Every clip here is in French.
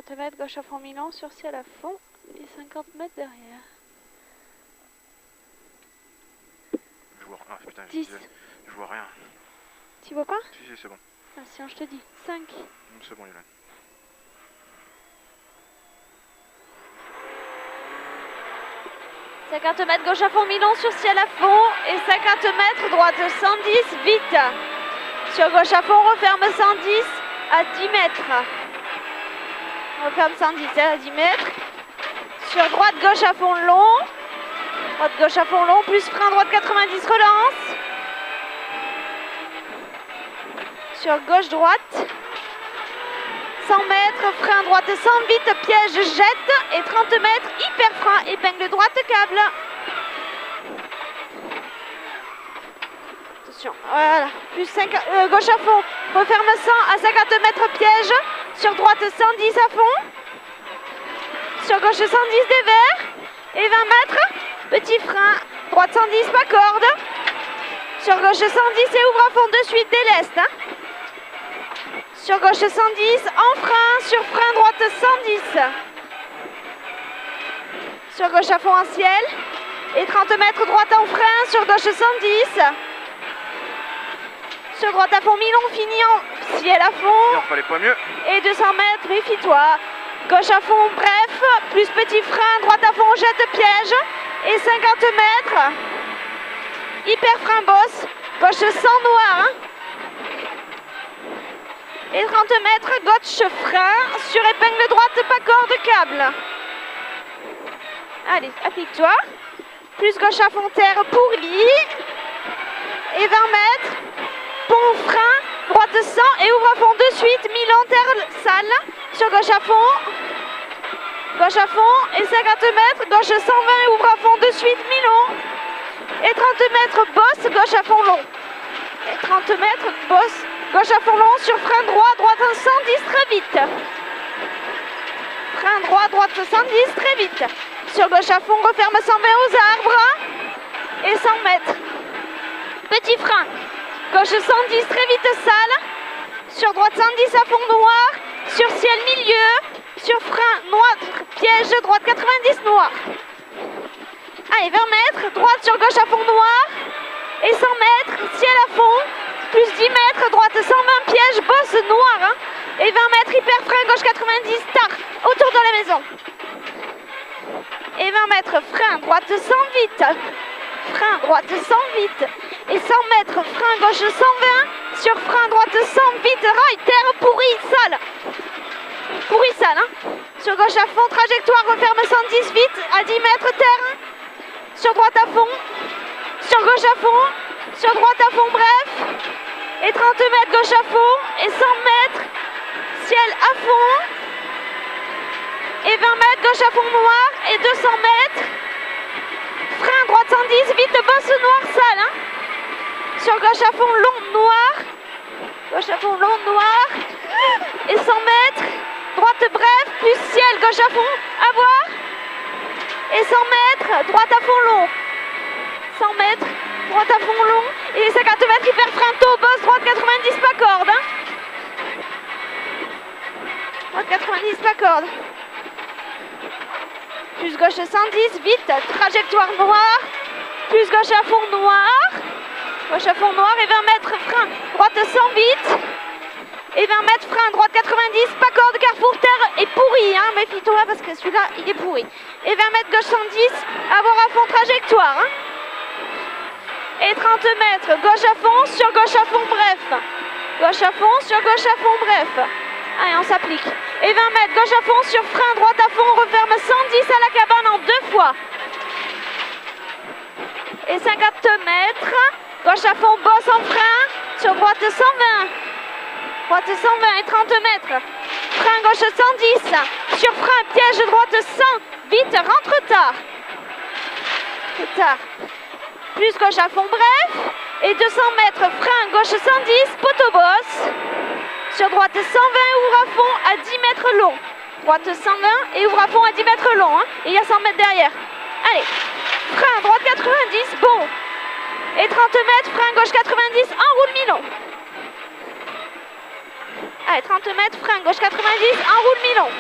50 mètres, gauche à fond mi-long, sur ciel à fond et 50 mètres derrière. Je vois, ah putain, 10. Je vois rien. Tu vois pas? Si, c'est bon. Ah, sinon je te dis. 5. C'est bon, Yolande. « 50 mètres, gauche à fond mi-long, sur ciel à fond et 50 mètres, droite 110, vite. Sur gauche à fond, on referme 110 à 10 mètres. On referme 110 à 10 mètres. Sur droite, gauche à fond long. Droite, gauche à fond long, plus frein, droite 90, relance. Sur gauche, droite. 100 mètres, frein droite 100, vite, piège, jette. Et 30 mètres, hyper frein, épingle droite, câble. Attention, voilà. Plus 5, gauche à fond, referme 100 à 50 mètres, piège. Sur droite 110 à fond. Sur gauche 110 des verts. Et 20 mètres, petit frein, droite 110, pas corde. Sur gauche 110 et ouvre à fond de suite, déleste. Hein. Sur gauche 110, en frein, sur frein droite 110. Sur gauche à fond en ciel. Et 30 mètres droite en frein, sur gauche 110. Sur droite à fond mi-long, fini en ciel à fond. Il en fallait pas mieux. Et 200 mètres, méfie-toi. Gauche à fond, bref, plus petit frein, droite à fond, jette piège. Et 50 mètres. Hyper frein bosse. Gauche 100 noir. Hein. Et 30 mètres, gauche frein, sur épingle droite, pas corde, câble. Allez, applique-toi. Plus gauche à fond terre pour lit. Et 20 mètres, pont frein, droite 100 et ouvre à fond de suite, mi-long terre sale. Sur gauche à fond. Gauche à fond et 50 mètres, gauche 120 et ouvre à fond de suite, mi-long. Et 30 mètres, bosse, gauche à fond long. Et 30 mètres, bosse. Gauche à fond long, sur frein droit, droite 110, très vite. Frein droit, droite 110, très vite. Sur gauche à fond, referme 120 aux arbres. Et 100 mètres. Petit frein. Gauche 110, très vite, sale. Sur droite 110 à fond noir. Sur ciel milieu. Sur frein noir, piège, droite 90, noir. Allez, 20 mètres, droite sur gauche à fond noir. Et 100 mètres, ciel à fond. Plus 10 mètres, droite 120, piège, bosse noir. Hein. Et 20 mètres, hyper frein, gauche 90, tard, autour de la maison. Et 20 mètres, frein, droite 100, vite. Frein, droite 100, vite. Et 100 mètres, frein, gauche 120. Sur frein, droite 100, vite, rail, terre, pourri, sale. Pourri, sale. Hein. Sur gauche à fond, trajectoire, referme 110, vite. À 10 mètres, terre. Sur droite à fond. Sur gauche à fond. Sur droite à fond, bref. Et 30 mètres gauche à fond. Et 100 mètres ciel à fond. Et 20 mètres gauche à fond noir. Et 200 mètres. Frein droite 110. Vite bosse noir sale. Hein. Sur gauche à fond long noir. Gauche à fond long noir. Et 100 mètres. Droite bref. Plus ciel gauche à fond. À voir. Et 100 mètres. Droite à fond long. 100 mètres. Droite à fond long et 50 mètres hyper frein tôt, bosse, droite 90 pas corde. Hein. Droite 90 pas corde. Plus gauche 110, vite, trajectoire noire. Plus gauche à fond noir. Gauche à fond noir et 20 mètres frein, droite 100 vite. Et 20 mètres frein, droite 90, pas corde, carrefour terre est pourri. Hein. Méfie-toi parce que celui-là il est pourri. Et 20 mètres gauche 110, avoir à fond trajectoire. Hein. Et 30 mètres, gauche à fond, sur gauche à fond, bref. Gauche à fond, sur gauche à fond, bref. Allez, on s'applique. Et 20 mètres, gauche à fond, sur frein, droite à fond, on referme 110 à la cabane en 2 fois. Et 50 mètres, gauche à fond, bosse en frein, sur droite 120. Droite 120 et 30 mètres. Frein gauche 110, sur frein, piège droite 100. Vite, rentre tard. C'est tard. Plus gauche à fond bref, et 200 mètres, frein, gauche 110, poteau bosse. Sur droite 120, ouvre à fond à 10 mètres long. Droite 120 et ouvre à fond à 10 mètres long. Hein, et il y a 100 mètres derrière. Allez, frein, droite 90, bon. Et 30 mètres, frein, gauche 90, enroule mi-long. Allez, 30 mètres, frein, gauche 90, enroule mi-long.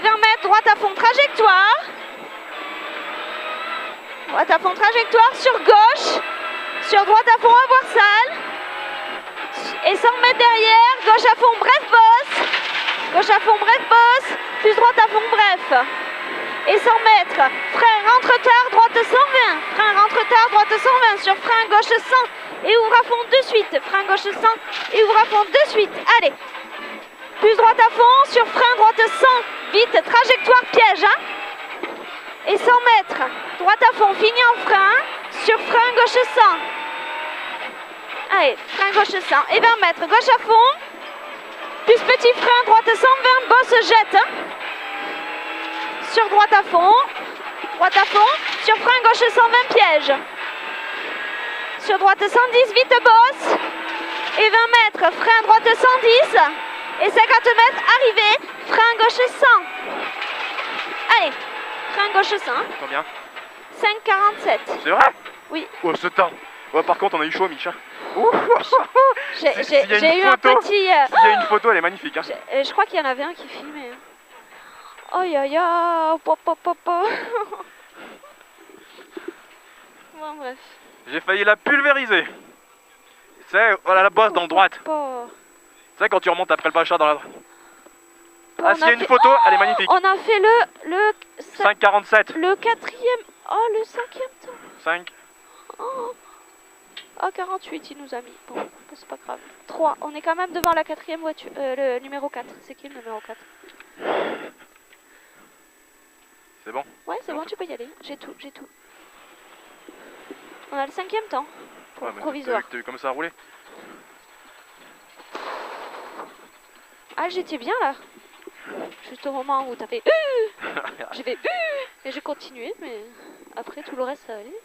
20 mètres, droite à fond, trajectoire. Droite à fond, trajectoire sur gauche. Sur droite à fond, avoir salle. Et 100 mètres derrière, gauche à fond, bref bosse. Gauche à fond, bref bosse. Plus droite à fond, bref. Et 100 mètres, frein, rentre tard, droite 120. Frein, rentre tard, droite 120. Sur frein, gauche 100. Et ouvre à fond de suite. Frein, gauche 100. Et ouvre à fond de suite. Allez. Plus droite à fond, sur frein, droite 100. Vite, trajectoire, piège. Hein. Et 100 mètres, droite à fond, fini en frein. Sur frein, gauche 100. Allez, frein, gauche 100. Et 20 mètres, gauche à fond. Plus petit frein, droite 120, bosse, jette. Hein. Sur droite à fond. Droite à fond. Sur frein, gauche 120, piège. Sur droite 110, vite bosse. Et 20 mètres, frein, droite 110. Et 50 mètres, arrivée, frein gauche 100. Allez, frein gauche 100. Combien? 5,47. C'est vrai? Oui. Oh, ce temps. Ouais, par contre, on a eu chaud, Micha. J'ai eu un petit... S'il y a une photo, elle est magnifique. Hein. Je crois qu'il y en avait un qui filmait. Oh, ya, ya. Pop, pop, pop, pop. Bon, bref. J'ai failli la pulvériser. C'est voilà la bosse dans droite. Tu sais quand tu remontes après le Pacha dans la droite. Ah, s'il y a une photo, elle est magnifique. On a fait le 5,47. Le quatrième. Oh, le cinquième temps. 5. Oh. Oh, 48, il nous a mis. Bon, c'est pas grave. 3. On est quand même devant la quatrième voiture. Le numéro 4. C'est qui le numéro 4? C'est bon? Ouais, c'est bon, tu peux y aller. J'ai tout, j'ai tout. On a le cinquième temps. Pour Ouais, provisoire. t'as vu comme ça a roulé? Ah, j'étais bien là. Juste au moment où t'as fait j'ai fait et j'ai continué, mais après tout le reste ça allait.